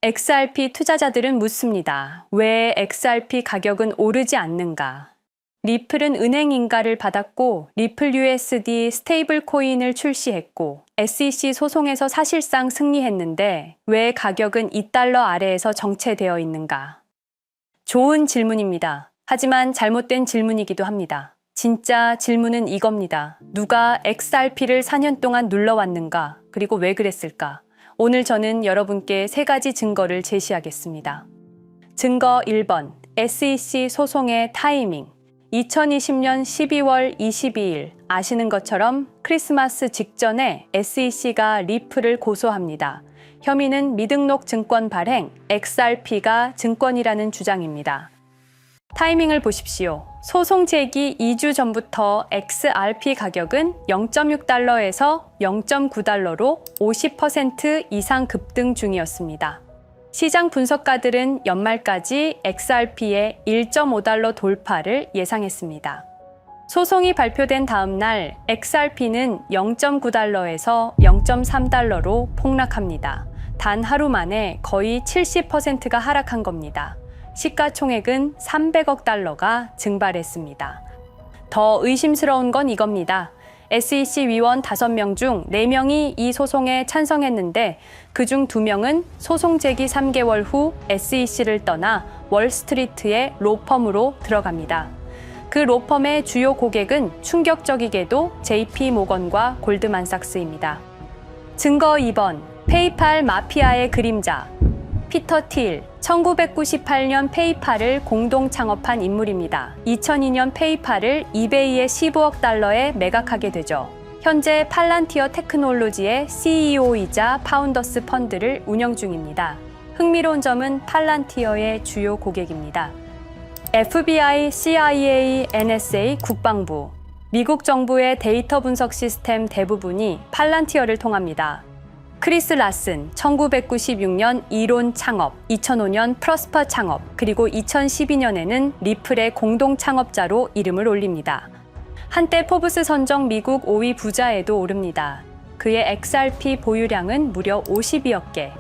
XRP 투자자들은 묻습니다. 왜 XRP 가격은 오르지 않는가? 리플은 은행 인가를 받았고 리플 USD 스테이블 코인을 출시했고 SEC 소송에서 사실상 승리했는데 왜 가격은 2달러 아래에서 정체되어 있는가? 좋은 질문입니다. 하지만 잘못된 질문이기도 합니다. 진짜 질문은 이겁니다. 누가 XRP를 4년 동안 눌러왔는가? 그리고 왜 그랬을까? 오늘 저는 여러분께 3가지 증거를 제시하겠습니다. 증거 1번, SEC 소송의 타이밍. 2020년 12월 22일 아시는 것처럼 크리스마스 직전에 SEC가 리플을 고소합니다. 혐의는 미등록 증권 발행, XRP가 증권이라는 주장입니다. 타이밍을 보십시오. 소송 제기 2주 전부터 XRP 가격은 0.6달러에서 0.9달러로 50% 이상 급등 중이었습니다. 시장 분석가들은 연말까지 XRP의 1.5달러 돌파를 예상했습니다. 소송이 발표된 다음 날 XRP는 0.9달러에서 0.3달러로 폭락합니다. 단 하루 만에 거의 70%가 하락한 겁니다. 시가총액은 300억 달러가 증발했습니다. 더 의심스러운 건 이겁니다. SEC 위원 5명 중 4명이 이 소송에 찬성했는데 그중 2명은 소송 제기 3개월 후 SEC를 떠나 월스트리트의 로펌으로 들어갑니다. 그 로펌의 주요 고객은 충격적이게도 JP 모건과 골드만삭스입니다. 증거 2번, 페이팔 마피아의 그림자. 피터 틸, 1998년 페이팔을 공동 창업한 인물입니다. 2002년 페이팔을 이베이의 15억 달러에 매각하게 되죠. 현재 팔란티어 테크놀로지의 CEO이자 파운더스 펀드를 운영 중입니다. 흥미로운 점은 팔란티어의 주요 고객입니다. FBI, CIA, NSA, 국방부, 미국 정부의 데이터 분석 시스템 대부분이 팔란티어를 통합니다. 크리스 라슨, 1996년 이론 창업, 2005년 프로스퍼 창업, 그리고 2012년에는 리플의 공동 창업자로 이름을 올립니다. 한때 포브스 선정 미국 5위 부자에도 오릅니다. 그의 XRP 보유량은 무려 52억 개.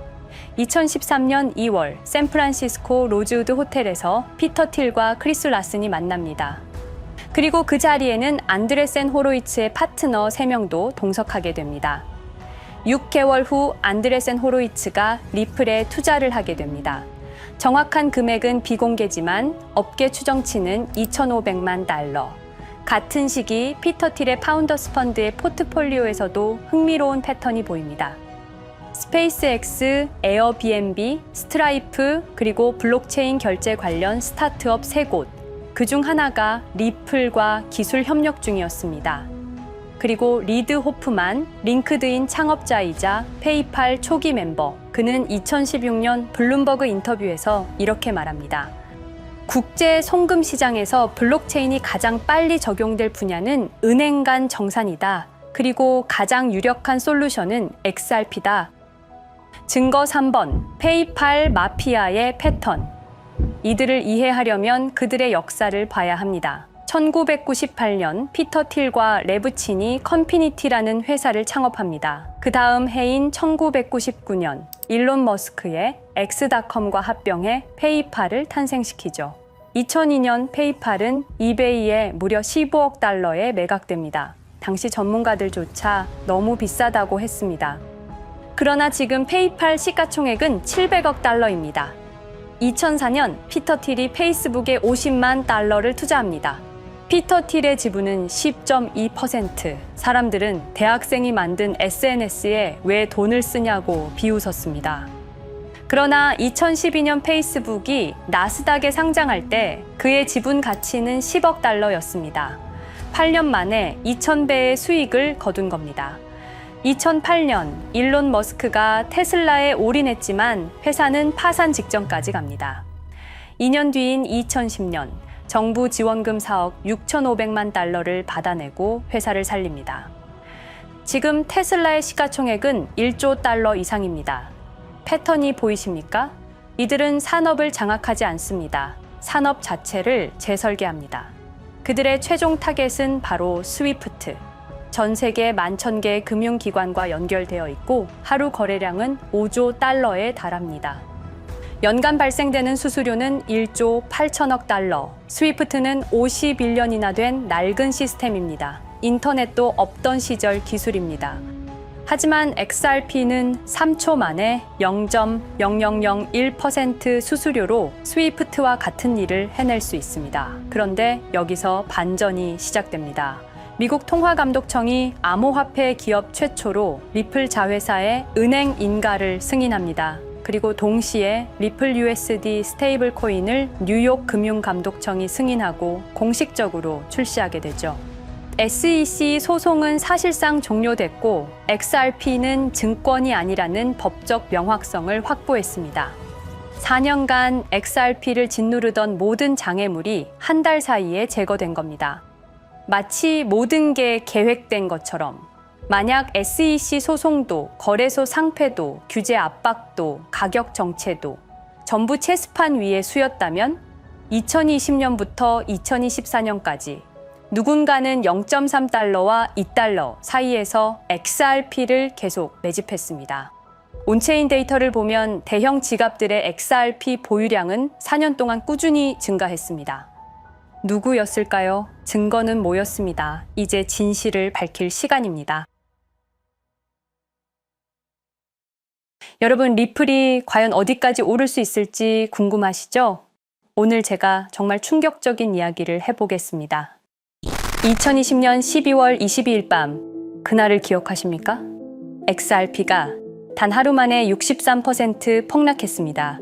2013년 2월 샌프란시스코 로즈우드 호텔에서 피터 틸과 크리스 라슨이 만납니다. 그리고 그 자리에는 안드레센 호로이츠의 파트너 3명도 동석하게 됩니다. 6개월 후 안드레센 호로이츠가 리플에 투자를 하게 됩니다. 정확한 금액은 비공개지만 업계 추정치는 2,500만 달러. 같은 시기 피터 틸의 파운더스 펀드의 포트폴리오에서도 흥미로운 패턴이 보입니다. 스페이스X, 에어비앤비, 스트라이프, 그리고 블록체인 결제 관련 스타트업 3곳. 그중 하나가 리플과 기술 협력 중이었습니다. 그리고 리드 호프만, 링크드인 창업자이자 페이팔 초기 멤버. 그는 2016년 블룸버그 인터뷰에서 이렇게 말합니다. 국제 송금 시장에서 블록체인이 가장 빨리 적용될 분야는 은행 간 정산이다. 그리고 가장 유력한 솔루션은 XRP다. 증거 3번, 페이팔 마피아의 패턴. 이들을 이해하려면 그들의 역사를 봐야 합니다. 1998년 피터 틸과 레브친이 컨피니티라는 회사를 창업합니다. 그 다음 해인 1999년 일론 머스크의 엑스닷컴과 합병해 페이팔을 탄생시키죠. 2002년 페이팔은 이베이에 무려 15억 달러에 매각됩니다. 당시 전문가들조차 너무 비싸다고 했습니다. 그러나 지금 페이팔 시가총액은 700억 달러입니다. 2004년 피터 틸이 페이스북에 50만 달러를 투자합니다. 피터 틸의 지분은 10.2%. 사람들은 대학생이 만든 SNS에 왜 돈을 쓰냐고 비웃었습니다. 그러나 2012년 페이스북이 나스닥에 상장할 때 그의 지분 가치는 10억 달러였습니다. 8년 만에 2,000배의 수익을 거둔 겁니다. 2008년 일론 머스크가 테슬라에 올인했지만 회사는 파산 직전까지 갑니다. 2년 뒤인 2010년 정부 지원금 사억 6,500만 달러를 받아내고 회사를 살립니다. 지금 테슬라의 시가총액은 1조 달러 이상입니다. 패턴이 보이십니까? 이들은 산업을 장악하지 않습니다. 산업 자체를 재설계합니다. 그들의 최종 타겟은 바로 스위프트. 전 세계 11,000개의 금융기관과 연결되어 있고 하루 거래량은 5조 달러에 달합니다. 연간 발생되는 수수료는 1조 8천억 달러. 스위프트는 51년이나 된 낡은 시스템입니다. 인터넷도 없던 시절 기술입니다. 하지만 XRP는 3초 만에 0.0001% 수수료로 스위프트와 같은 일을 해낼 수 있습니다. 그런데 여기서 반전이 시작됩니다. 미국 통화감독청이 암호화폐 기업 최초로 리플 자회사의 은행 인가를 승인합니다. 그리고 동시에 리플 USD 스테이블 코인을 뉴욕 금융감독청이 승인하고 공식적으로 출시하게 되죠. SEC 소송은 사실상 종료됐고 XRP는 증권이 아니라는 법적 명확성을 확보했습니다. 4년간 XRP를 짓누르던 모든 장애물이 한 달 사이에 제거된 겁니다. 마치 모든 게 계획된 것처럼 만약 SEC 소송도, 거래소 상폐도, 규제 압박도, 가격 정체도 전부 체스판 위에 수였다면 2020년부터 2024년까지 누군가는 0.3달러와 2달러 사이에서 XRP를 계속 매집했습니다. 온체인 데이터를 보면 대형 지갑들의 XRP 보유량은 4년 동안 꾸준히 증가했습니다. 누구였을까요? 증거는 모였습니다. 이제 진실을 밝힐 시간입니다. 여러분, 리플이 과연 어디까지 오를 수 있을지 궁금하시죠? 오늘 제가 정말 충격적인 이야기를 해보겠습니다. 2020년 12월 22일 밤, 그날을 기억하십니까? XRP가 단 하루 만에 63% 폭락했습니다.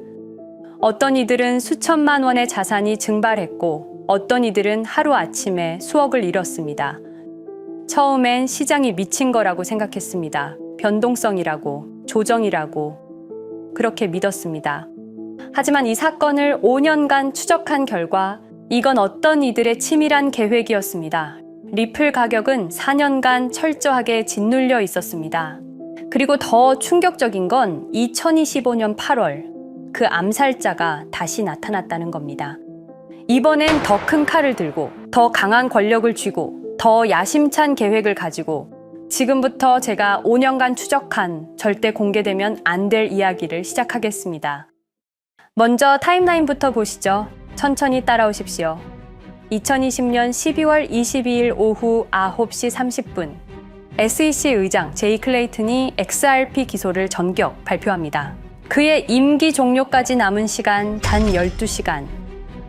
어떤 이들은 수천만 원의 자산이 증발했고, 어떤 이들은 하루아침에 수억을 잃었습니다. 처음엔 시장이 미친 거라고 생각했습니다. 변동성이라고, 조정이라고 그렇게 믿었습니다. 하지만 이 사건을 5년간 추적한 결과 이건 어떤 이들의 치밀한 계획이었습니다. 리플 가격은 4년간 철저하게 짓눌려 있었습니다. 그리고 더 충격적인 건 2025년 8월 그 암살자가 다시 나타났다는 겁니다. 이번엔 더 큰 칼을 들고 더 강한 권력을 쥐고 더 야심찬 계획을 가지고 지금부터 제가 5년간 추적한 절대 공개되면 안 될 이야기를 시작하겠습니다. 먼저 타임라인부터 보시죠. 천천히 따라오십시오. 2020년 12월 22일 오후 9시 30분 SEC 의장 제이 클레이튼이 XRP 기소를 전격 발표합니다. 그의 임기 종료까지 남은 시간 단 12시간.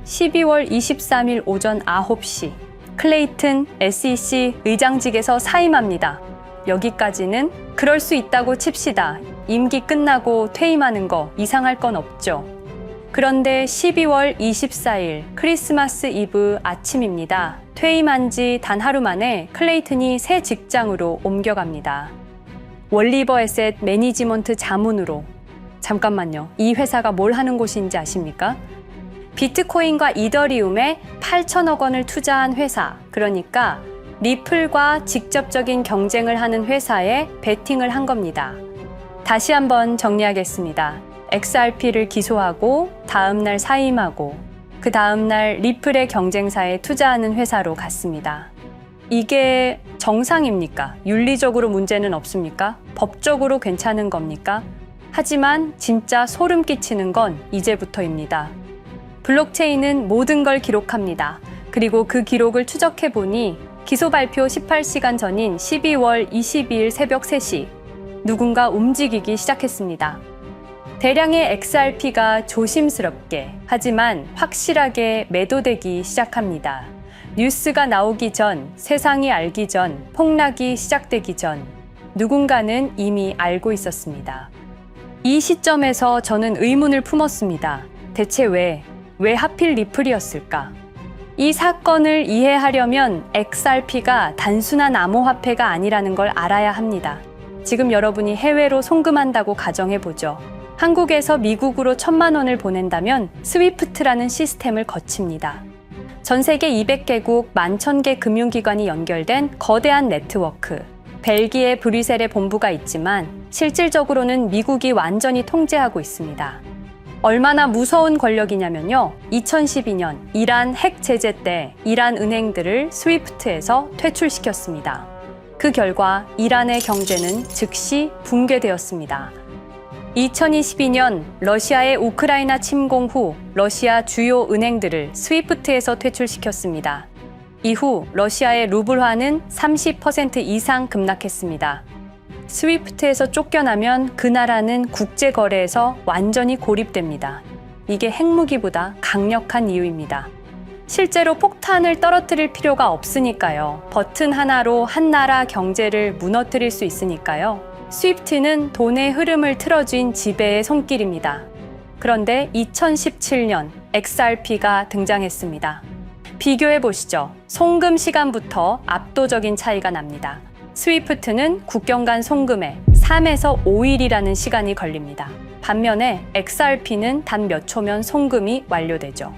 12월 23일 오전 9시 클레이튼 SEC 의장직에서 사임합니다. 여기까지는 그럴 수 있다고 칩시다. 임기 끝나고 퇴임하는 거 이상할 건 없죠. 그런데 12월 24일 크리스마스 이브 아침입니다. 퇴임한 지 단 하루 만에 클레이튼이 새 직장으로 옮겨갑니다. 월리버 에셋 매니지먼트 자문으로. 잠깐만요. 이 회사가 뭘 하는 곳인지 아십니까? 비트코인과 이더리움에 8천억 원을 투자한 회사, 그러니까 리플과 직접적인 경쟁을 하는 회사에 베팅을 한 겁니다. 다시 한번 정리하겠습니다. XRP를 기소하고 다음날 사임하고 그 다음날 리플의 경쟁사에 투자하는 회사로 갔습니다. 이게 정상입니까? 윤리적으로 문제는 없습니까? 법적으로 괜찮은 겁니까? 하지만 진짜 소름 끼치는 건 이제부터입니다. 블록체인은 모든 걸 기록합니다. 그리고 그 기록을 추적해보니 기소 발표 18시간 전인 12월 22일 새벽 3시 누군가 움직이기 시작했습니다. 대량의 XRP가 조심스럽게 하지만 확실하게 매도되기 시작합니다. 뉴스가 나오기 전, 세상이 알기 전, 폭락이 시작되기 전 누군가는 이미 알고 있었습니다. 이 시점에서 저는 의문을 품었습니다. 대체 왜 하필 리플이었을까? 이 사건을 이해하려면 XRP가 단순한 암호화폐가 아니라는 걸 알아야 합니다. 지금 여러분이 해외로 송금한다고 가정해보죠. 한국에서 미국으로 1,000만 원을 보낸다면 스위프트라는 시스템을 거칩니다. 전 세계 200개국 11,000개 금융기관이 연결된 거대한 네트워크. 벨기에 브뤼셀에 본부가 있지만 실질적으로는 미국이 완전히 통제하고 있습니다. 얼마나 무서운 권력이냐면요. 2012년 이란 핵 제재 때 이란 은행들을 스위프트에서 퇴출시켰습니다. 그 결과 이란의 경제는 즉시 붕괴되었습니다. 2022년 러시아의 우크라이나 침공 후 러시아 주요 은행들을 스위프트에서 퇴출시켰습니다. 이후 러시아의 루블화는 30% 이상 급락했습니다. 스위프트에서 쫓겨나면 그 나라는 국제거래에서 완전히 고립됩니다. 이게 핵무기보다 강력한 이유입니다. 실제로 폭탄을 떨어뜨릴 필요가 없으니까요. 버튼 하나로 한 나라 경제를 무너뜨릴 수 있으니까요. 스위프트는 돈의 흐름을 틀어쥔 지배의 손길입니다. 그런데 2017년 XRP가 등장했습니다. 비교해 보시죠. 송금 시간부터 압도적인 차이가 납니다. 스위프트는 국경 간 송금에 3에서 5일이라는 시간이 걸립니다. 반면에 XRP는 단 몇 초면 송금이 완료되죠.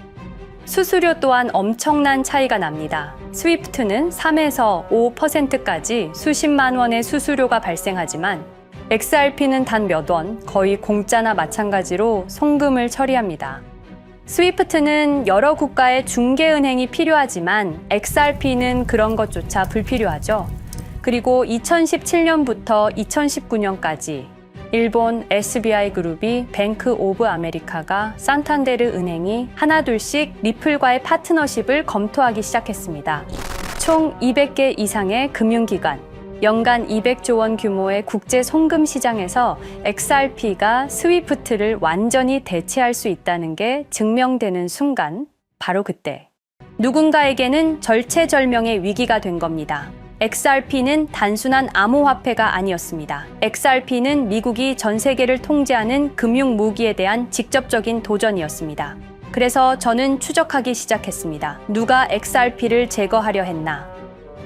수수료 또한 엄청난 차이가 납니다. 스위프트는 3에서 5%까지 수십만 원의 수수료가 발생하지만 XRP는 단 몇 원, 거의 공짜나 마찬가지로 송금을 처리합니다. 스위프트는 여러 국가의 중개은행이 필요하지만 XRP는 그런 것조차 불필요하죠. 그리고 2017년부터 2019년까지 일본 SBI 그룹이 뱅크 오브 아메리카가 산탄데르 은행이 하나둘씩 리플과의 파트너십을 검토하기 시작했습니다. 총 200개 이상의 금융기관, 연간 200조 원 규모의 국제 송금 시장에서 XRP가 스위프트를 완전히 대체할 수 있다는 게 증명되는 순간, 바로 그때 누군가에게는 절체절명의 위기가 된 겁니다. XRP는 단순한 암호화폐가 아니었습니다. XRP는 미국이 전 세계를 통제하는 금융 무기에 대한 직접적인 도전이었습니다. 그래서 저는 추적하기 시작했습니다. 누가 XRP를 제거하려 했나?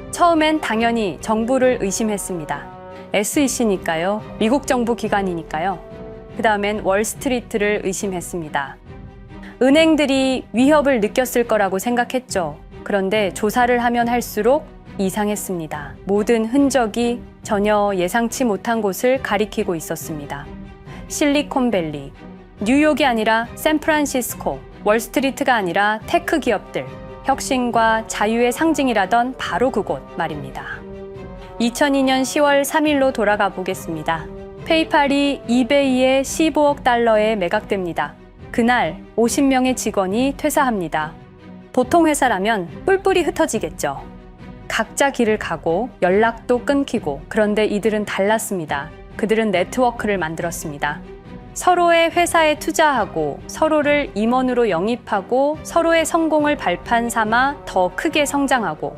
처음엔 당연히 정부를 의심했습니다. SEC니까요. 미국 정부 기관이니까요. 그 다음엔 월스트리트를 의심했습니다. 은행들이 위협을 느꼈을 거라고 생각했죠. 그런데 조사를 하면 할수록 이상했습니다. 모든 흔적이 전혀 예상치 못한 곳을 가리키고 있었습니다. 실리콘밸리, 뉴욕이 아니라 샌프란시스코, 월스트리트가 아니라 테크 기업들, 혁신과 자유의 상징이라던 바로 그곳 말입니다. 2002년 10월 3일로 돌아가 보겠습니다. 페이팔이 이베이에 15억 달러에 매각됩니다. 그날 50명의 직원이 퇴사합니다. 보통 회사라면 뿔뿔이 흩어지겠죠. 각자 길을 가고 연락도 끊기고, 그런데 이들은 달랐습니다. 그들은 네트워크를 만들었습니다. 서로의 회사에 투자하고 서로를 임원으로 영입하고 서로의 성공을 발판 삼아 더 크게 성장하고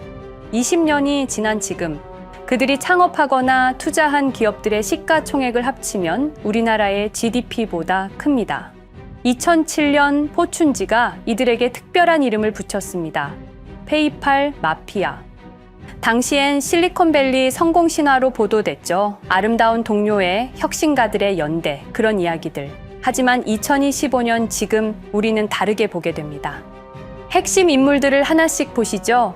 20년이 지난 지금 그들이 창업하거나 투자한 기업들의 시가총액을 합치면 우리나라의 GDP보다 큽니다. 2007년 포춘지가 이들에게 특별한 이름을 붙였습니다. 페이팔 마피아. 당시엔 실리콘밸리 성공 신화로 보도됐죠. 아름다운 동료의 혁신가들의 연대, 그런 이야기들. 하지만 2025년 지금 우리는 다르게 보게 됩니다. 핵심 인물들을 하나씩 보시죠.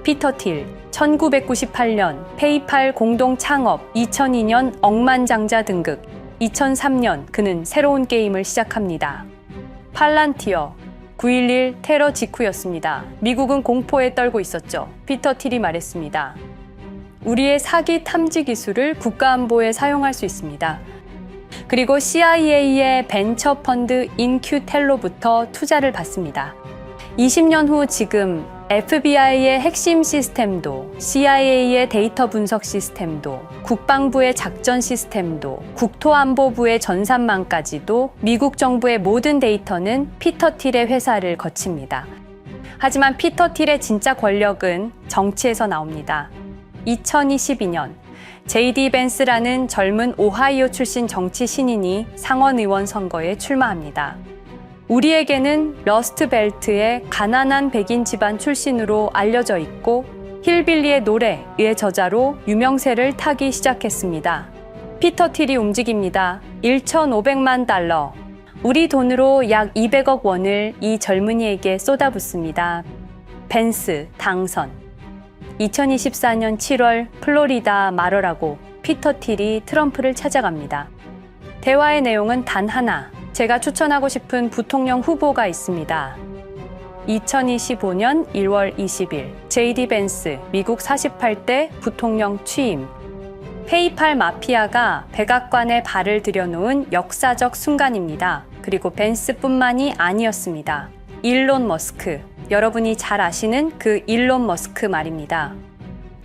피터 틸, 1998년 페이팔 공동 창업, 2002년 억만장자 등극, 2003년 그는 새로운 게임을 시작합니다. 팔란티어, 9.11 테러 직후였습니다. 미국은 공포에 떨고 있었죠. 피터 틸이 말했습니다. 우리의 사기 탐지 기술을 국가안보에 사용할 수 있습니다. 그리고 CIA의 벤처 펀드 인큐텔로부터 투자를 받습니다. 20년 후 지금 FBI의 핵심 시스템도, CIA의 데이터 분석 시스템도, 국방부의 작전 시스템도, 국토안보부의 전산망까지도 미국 정부의 모든 데이터는 피터 틸의 회사를 거칩니다. 하지만 피터 틸의 진짜 권력은 정치에서 나옵니다. 2022년 JD 벤스라는 젊은 오하이오 출신 정치 신인이 상원의원 선거에 출마합니다. 우리에게는 러스트벨트의 가난한 백인 집안 출신으로 알려져 있고 힐빌리의 노래의 저자로 유명세를 타기 시작했습니다. 피터 틸이 움직입니다. 1,500만 달러, 우리 돈으로 약 200억 원을 이 젊은이에게 쏟아붓습니다. 벤스 당선. 2024년 7월 플로리다 마러라고 피터 틸이 트럼프를 찾아갑니다. 대화의 내용은 단 하나. 제가 추천하고 싶은 부통령 후보가 있습니다. 2025년 1월 20일 JD 벤스 미국 48대 부통령 취임. 페이팔 마피아가 백악관에 발을 들여놓은 역사적 순간입니다. 그리고 벤스뿐만이 아니었습니다. 일론 머스크, 여러분이 잘 아시는 그 일론 머스크 말입니다.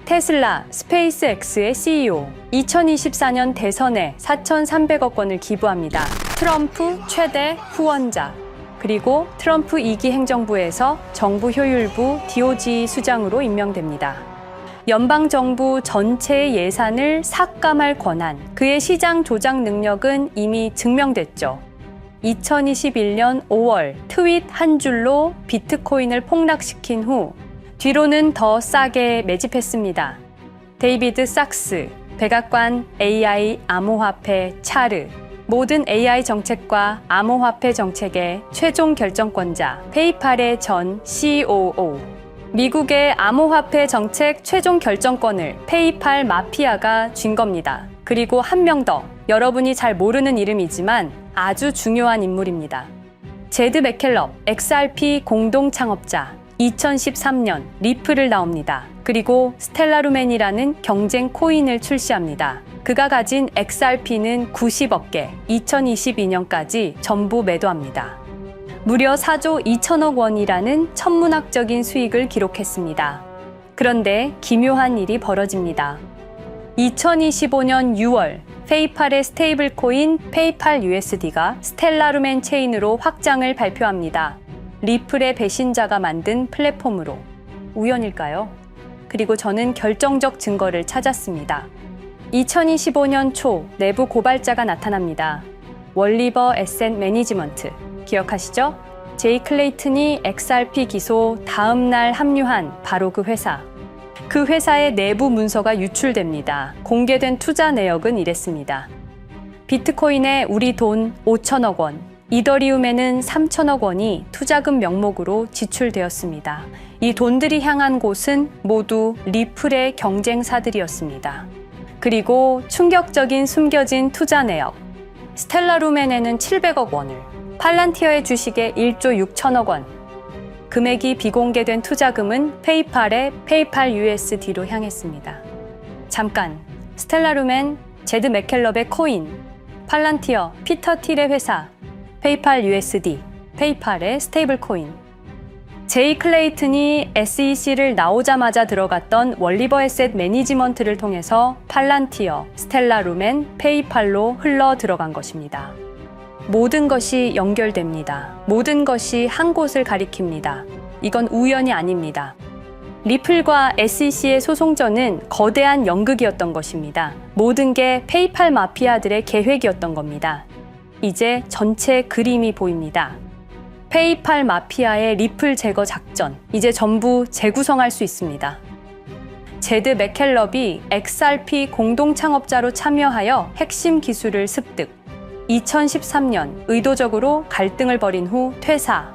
테슬라, 스페이스X의 CEO, 2024년 대선에 4,300억 원을 기부합니다. 트럼프 최대 후원자, 그리고 트럼프 2기 행정부에서 정부 효율부 DOJ 수장으로 임명됩니다. 연방정부 전체의 예산을 삭감할 권한, 그의 시장 조작 능력은 이미 증명됐죠. 2021년 5월 트윗 한 줄로 비트코인을 폭락시킨 후 뒤로는 더 싸게 매집했습니다. 데이비드 sak스, 백악관 AI 암호화폐 차르, 모든 AI 정책과 암호화폐 정책의 최종 결정권자 페이팔의 전 COO, 미국의 암호화폐 정책 최종 결정권을 페이팔 마피아가 쥔 겁니다. 그리고 한 명 더, 여러분이 잘 모르는 이름이지만 아주 중요한 인물입니다. 제드 맥켈럽, XRP 공동 창업자, 2013년 리플을 나옵니다. 그리고 스텔라루멘이라는 경쟁 코인을 출시합니다. 그가 가진 XRP는 90억 개, 2022년까지 전부 매도합니다. 무려 4조 2천억 원이라는 천문학적인 수익을 기록했습니다. 그런데 기묘한 일이 벌어집니다. 2025년 6월 페이팔의 스테이블 코인 페이팔 USD가 스텔라루멘 체인으로 확장을 발표합니다. 리플의 배신자가 만든 플랫폼으로. 우연일까요? 그리고 저는 결정적 증거를 찾았습니다. 2025년 초 내부 고발자가 나타납니다. 월리버 에셋 매니지먼트 기억하시죠? 제이 클레이튼이 XRP 기소 다음 날 합류한 바로 그 회사. 그 회사의 내부 문서가 유출됩니다. 공개된 투자 내역은 이랬습니다. 비트코인에 우리 돈 5천억 원, 이더리움에는 3천억 원이 투자금 명목으로 지출되었습니다. 이 돈들이 향한 곳은 모두 리플의 경쟁사들이었습니다. 그리고 충격적인 숨겨진 투자 내역. 스텔라루멘에는 700억 원을, 팔란티어의 주식에 1조 6천억 원, 금액이 비공개된 투자금은 페이팔의 페이팔 USD로 향했습니다. 잠깐, 스텔라루멘, 제드 맥켈럽의 코인, 팔란티어, 피터 틸의 회사, 페이팔 USD, 페이팔의 스테이블 코인. 제이 클레이튼이 SEC를 나오자마자 들어갔던 월리버 에셋 매니지먼트를 통해서 팔란티어, 스텔라루멘, 페이팔로 흘러 들어간 것입니다. 모든 것이 연결됩니다. 모든 것이 한 곳을 가리킵니다. 이건 우연이 아닙니다. 리플과 SEC의 소송전은 거대한 연극이었던 것입니다. 모든 게 페이팔 마피아들의 계획이었던 겁니다. 이제 전체 그림이 보입니다. 페이팔 마피아의 리플 제거 작전, 이제 전부 재구성할 수 있습니다. 제드 맥켈럽이 XRP 공동 창업자로 참여하여 핵심 기술을 습득. 2013년 의도적으로 갈등을 벌인 후 퇴사.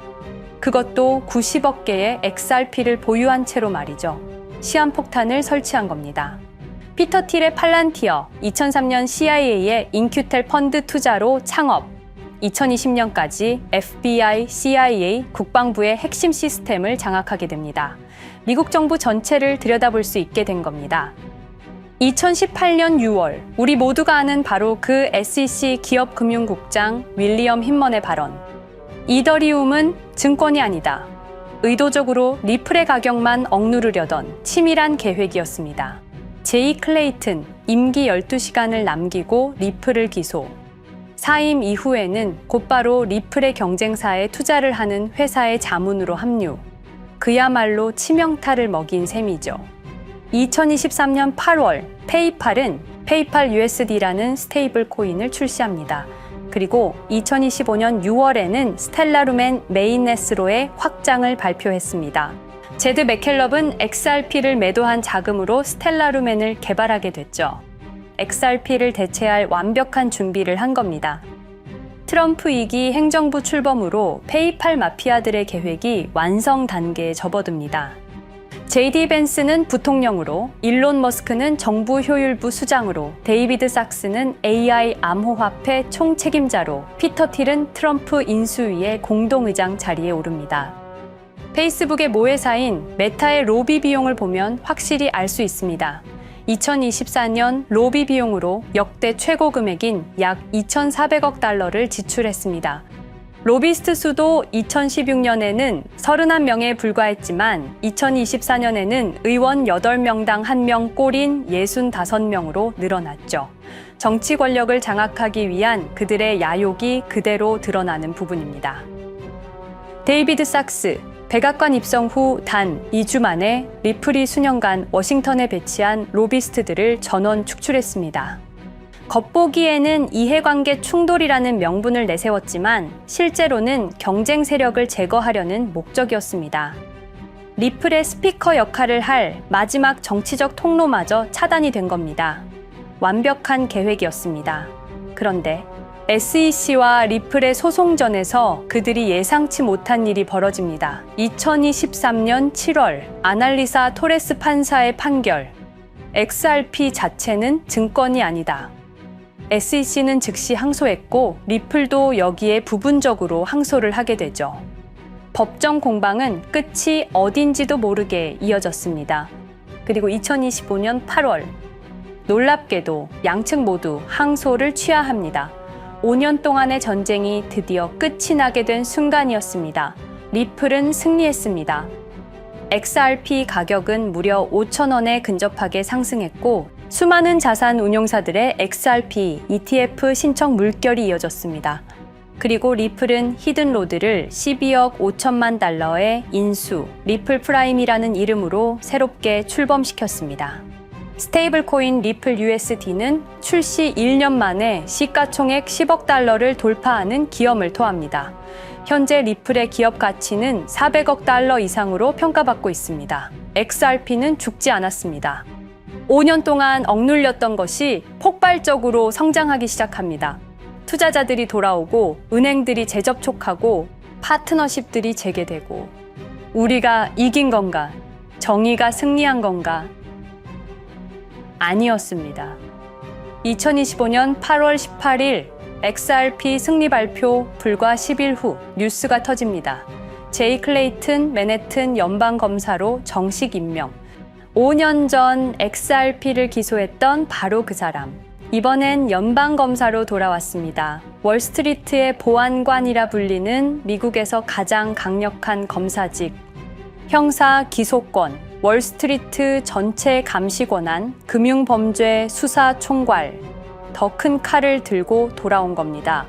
그것도 90억 개의 XRP를 보유한 채로 말이죠. 시한폭탄을 설치한 겁니다. 피터 틸의 팔란티어, 2003년 CIA의 인큐텔 펀드 투자로 창업. 2020년까지 FBI, CIA, 국방부의 핵심 시스템을 장악하게 됩니다. 미국 정부 전체를 들여다볼 수 있게 된 겁니다. 2018년 6월, 우리 모두가 아는 바로 그 SEC 기업금융국장 윌리엄 힌먼의 발언. 이더리움은 증권이 아니다. 의도적으로 리플의 가격만 억누르려던 치밀한 계획이었습니다. 제이 클레이튼, 임기 12시간을 남기고 리플을 기소. 사임 이후에는 곧바로 리플의 경쟁사에 투자를 하는 회사의 자문으로 합류. 그야말로 치명타를 먹인 셈이죠. 2023년 8월 페이팔은 페이팔 USD라는 스테이블 코인을 출시합니다. 그리고 2025년 6월에는 스텔라루멘 메인넷으로의 확장을 발표했습니다. 제드 맥켈럽은 XRP를 매도한 자금으로 스텔라루멘을 개발하게 됐죠. XRP를 대체할 완벽한 준비를 한 겁니다. 트럼프 2기 행정부 출범으로 페이팔 마피아들의 계획이 완성 단계에 접어듭니다. JD 벤스는 부통령으로, 일론 머스크는 정부 효율부 수장으로, 데이비드 sak스는 AI 암호화폐 총책임자로, 피터 틸은 트럼프 인수위의 공동의장 자리에 오릅니다. 페이스북의 모회사인 메타의 로비 비용을 보면 확실히 알 수 있습니다. 2024년 로비 비용으로 역대 최고 금액인 약 2,400억 달러를 지출했습니다. 로비스트 수도 2016년에는 31명에 불과했지만 2024년에는 의원 8명당 1명 꼴인 65명으로 늘어났죠. 정치 권력을 장악하기 위한 그들의 야욕이 그대로 드러나는 부분입니다. 데이비드 sak스, 백악관 입성 후 단 2주 만에 리플이 수년간 워싱턴에 배치한 로비스트들을 전원 축출했습니다. 겉보기에는 이해관계 충돌이라는 명분을 내세웠지만 실제로는 경쟁 세력을 제거하려는 목적이었습니다. 리플의 스피커 역할을 할 마지막 정치적 통로마저 차단이 된 겁니다. 완벽한 계획이었습니다. 그런데 SEC와 리플의 소송전에서 그들이 예상치 못한 일이 벌어집니다. 2023년 7월 아날리사 토레스 판사의 판결, XRP 자체는 증권이 아니다. SEC는 즉시 항소했고 리플도 여기에 부분적으로 항소를 하게 되죠. 법정 공방은 끝이 어딘지도 모르게 이어졌습니다. 그리고 2025년 8월 놀랍게도 양측 모두 항소를 취하합니다. 5년 동안의 전쟁이 드디어 끝이 나게 된 순간이었습니다. 리플은 승리했습니다. XRP 가격은 무려 5,000원에 근접하게 상승했고 수많은 자산 운용사들의 XRP ETF 신청 물결이 이어졌습니다. 그리고 리플은 히든로드를 12억 5천만 달러의 인수, 리플 프라임이라는 이름으로 새롭게 출범시켰습니다. 스테이블 코인 리플 USD는 출시 1년 만에 시가총액 10억 달러를 돌파하는 기염을 토합니다. 현재 리플의 기업 가치는 400억 달러 이상으로 평가받고 있습니다. XRP는 죽지 않았습니다. 5년 동안 억눌렸던 것이 폭발적으로 성장하기 시작합니다. 투자자들이 돌아오고 은행들이 재접촉하고 파트너십들이 재개되고 우리가 이긴 건가? 정의가 승리한 건가? 아니었습니다. 2025년 8월 18일 XRP 승리 발표 불과 10일 후 뉴스가 터집니다. 제이 클레이튼 맨해튼 연방검사로 정식 임명. 5년 전 XRP를 기소했던 바로 그 사람. 이번엔 연방검사로 돌아왔습니다. 월스트리트의 보안관이라 불리는 미국에서 가장 강력한 검사직. 형사 기소권, 월스트리트 전체 감시 권한, 금융범죄 수사 총괄. 더 큰 칼을 들고 돌아온 겁니다.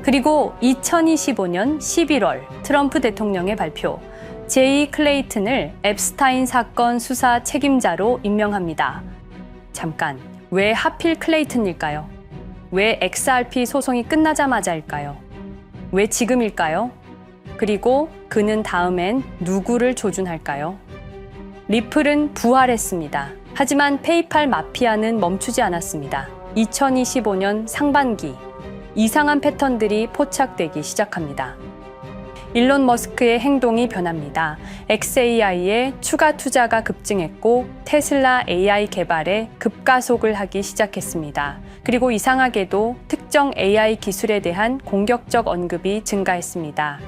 그리고 2025년 11월 트럼프 대통령의 발표. 제이 클레이튼을 앱스타인 사건 수사 책임자로 임명합니다. 잠깐, 왜 하필 클레이튼일까요? 왜 XRP 소송이 끝나자마자일까요? 왜 지금일까요? 그리고 그는 다음엔 누구를 조준할까요? 리플은 부활했습니다. 하지만 페이팔 마피아는 멈추지 않았습니다. 2025년 상반기, 이상한 패턴들이 포착되기 시작합니다. 일론 머스크의 행동이 변합니다. xAI에 추가 투자가 급증했고 테슬라 AI 개발에 급가속을 하기 시작했습니다. 그리고 이상하게도 특정 AI 기술에 대한 공격적 언급이 증가했습니다.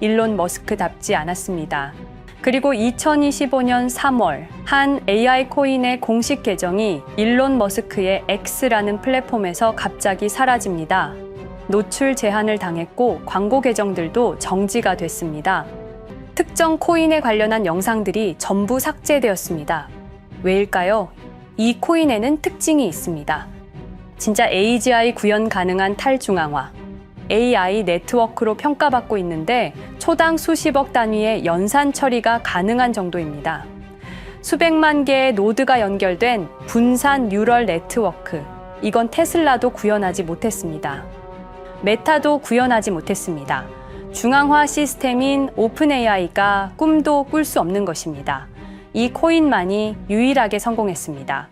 일론 머스크답지 않았습니다. 그리고 2025년 3월 한 AI 코인의 공식 계정이 일론 머스크의 X라는 플랫폼에서 갑자기 사라집니다. 노출 제한을 당했고 광고 계정들도 정지가 됐습니다. 특정 코인에 관련한 영상들이 전부 삭제되었습니다. 왜일까요? 이 코인에는 특징이 있습니다. 진짜 AGI 구현 가능한 탈중앙화, AI 네트워크로 평가받고 있는데 초당 수십억 단위의 연산 처리가 가능한 정도입니다. 수백만 개의 노드가 연결된 분산 뉴럴 네트워크, 이건 테슬라도 구현하지 못했습니다. 메타도 구현하지 못했습니다. 중앙화 시스템인 오픈AI가 꿈도 꿀 수 없는 것입니다. 이 코인만이 유일하게 성공했습니다.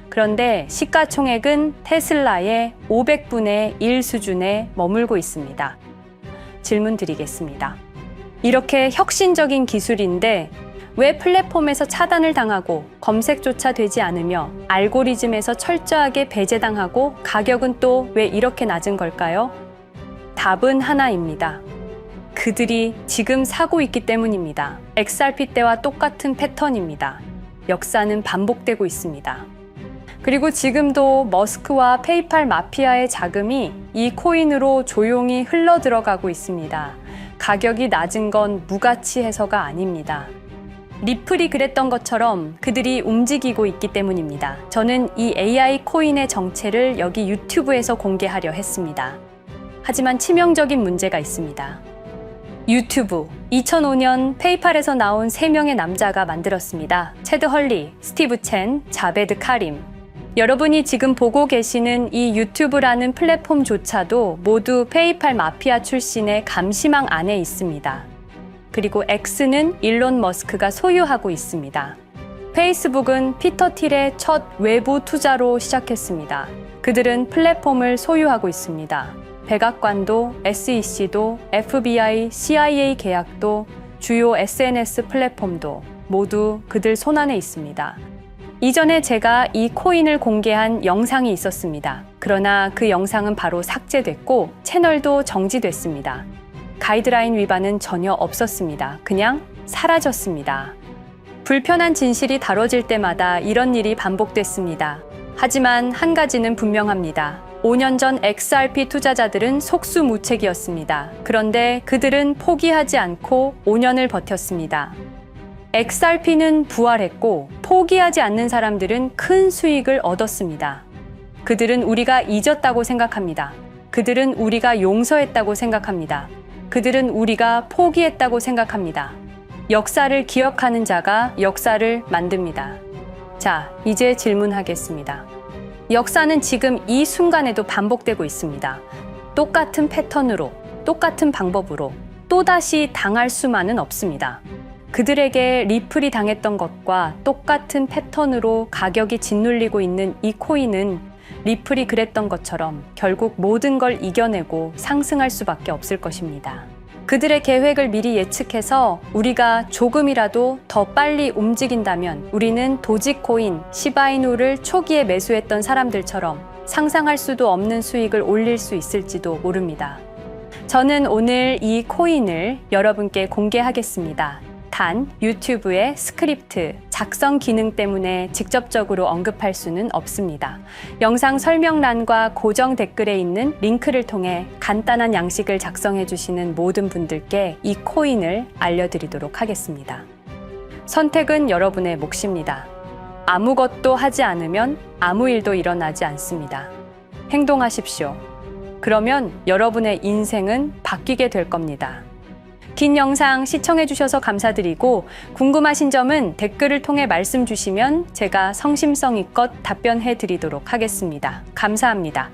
그런데 시가총액은 테슬라의 500분의 1 수준에 머물고 있습니다. 질문 드리겠습니다. 이렇게 혁신적인 기술인데 왜 플랫폼에서 차단을 당하고 검색조차 되지 않으며 알고리즘에서 철저하게 배제당하고 가격은 또 왜 이렇게 낮은 걸까요? 답은 하나입니다. 그들이 지금 사고 있기 때문입니다. XRP 때와 똑같은 패턴입니다. 역사는 반복되고 있습니다. 그리고 지금도 머스크와 페이팔 마피아의 자금이 이 코인으로 조용히 흘러 들어가고 있습니다. 가격이 낮은 건 무가치해서가 아닙니다. 리플이 그랬던 것처럼 그들이 움직이고 있기 때문입니다. 저는 이 AI 코인의 정체를 여기 유튜브에서 공개하려 했습니다. 하지만 치명적인 문제가 있습니다. 유튜브 2005년 페이팔에서 나온 3명의 남자가 만들었습니다. 체드 헐리, 스티브 첸, 자베드 카림. 여러분이 지금 보고 계시는 이 유튜브라는 플랫폼조차도 모두 페이팔 마피아 출신의 감시망 안에 있습니다. 그리고 X는 일론 머스크가 소유하고 있습니다. 페이스북은 피터 틸의 첫 외부 투자로 시작했습니다. 그들은 플랫폼을 소유하고 있습니다. 백악관도, SEC도, FBI, CIA 계약도, 주요 SNS 플랫폼도 모두 그들 손안에 있습니다. 이전에 제가 이 코인을 공개한 영상이 있었습니다. 그러나 그 영상은 바로 삭제됐고 채널도 정지됐습니다. 가이드라인 위반은 전혀 없었습니다. 그냥 사라졌습니다. 불편한 진실이 다뤄질 때마다 이런 일이 반복됐습니다. 하지만 한 가지는 분명합니다. 5년 전 XRP 투자자들은 속수무책이었습니다. 그런데 그들은 포기하지 않고 5년을 버텼습니다. XRP는 부활했고 포기하지 않는 사람들은 큰 수익을 얻었습니다. 그들은 우리가 잊었다고 생각합니다. 그들은 우리가 용서했다고 생각합니다. 그들은 우리가 포기했다고 생각합니다. 역사를 기억하는 자가 역사를 만듭니다. 자, 이제 질문하겠습니다. 역사는 지금 이 순간에도 반복되고 있습니다. 똑같은 패턴으로, 똑같은 방법으로 또다시 당할 수만은 없습니다. 그들에게 리플이 당했던 것과 똑같은 패턴으로 가격이 짓눌리고 있는 이 코인은 리플이 그랬던 것처럼 결국 모든 걸 이겨내고 상승할 수밖에 없을 것입니다. 그들의 계획을 미리 예측해서 우리가 조금이라도 더 빨리 움직인다면 우리는 도지코인, 시바이누를 초기에 매수했던 사람들처럼 상상할 수도 없는 수익을 올릴 수 있을지도 모릅니다. 저는 오늘 이 코인을 여러분께 공개하겠습니다. 단, 유튜브의 스크립트, 작성 기능 때문에 직접적으로 언급할 수는 없습니다. 영상 설명란과 고정 댓글에 있는 링크를 통해 간단한 양식을 작성해 주시는 모든 분들께 이 코인을 알려드리도록 하겠습니다. 선택은 여러분의 몫입니다. 아무것도 하지 않으면 아무 일도 일어나지 않습니다. 행동하십시오. 그러면 여러분의 인생은 바뀌게 될 겁니다. 긴 영상 시청해주셔서 감사드리고 궁금하신 점은 댓글을 통해 말씀 주시면 제가 성심성의껏 답변해 드리도록 하겠습니다. 감사합니다.